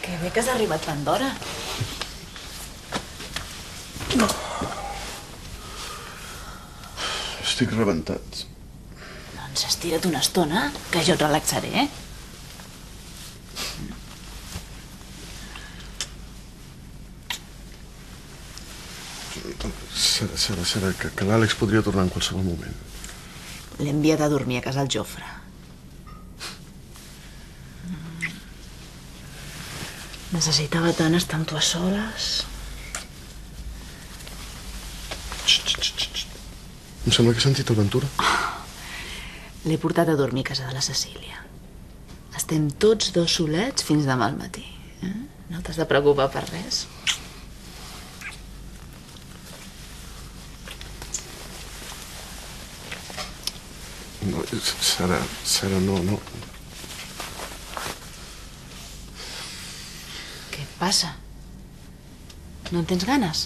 Que bé que has arribat tan d'hora. Estic rebentat. Doncs estira't una estona, que jo et relaxaré, eh? Sara, que l'Àlex podria tornar en qualsevol moment. L'he enviat a dormir a casa el Jofre. Necessitava tant estar amb tu a soles. Em sembla que he sentit el Ventura. L'he portat a dormir a casa de la Cecília. Estem tots dos solets fins demà al matí. No t'has de preocupar per res. No, Sara, no. Què et passa? No en tens ganes?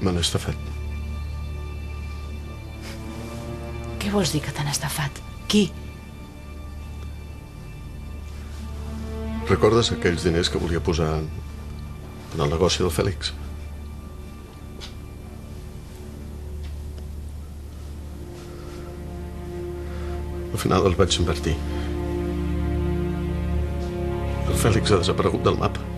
Me n'he estafat. Què vols dir que t'han estafat? Qui? Recordes aquells diners que volia posar en el negoci del Fèlix? Al final els vaig invertir. El Fèlix ha desaparegut del mapa.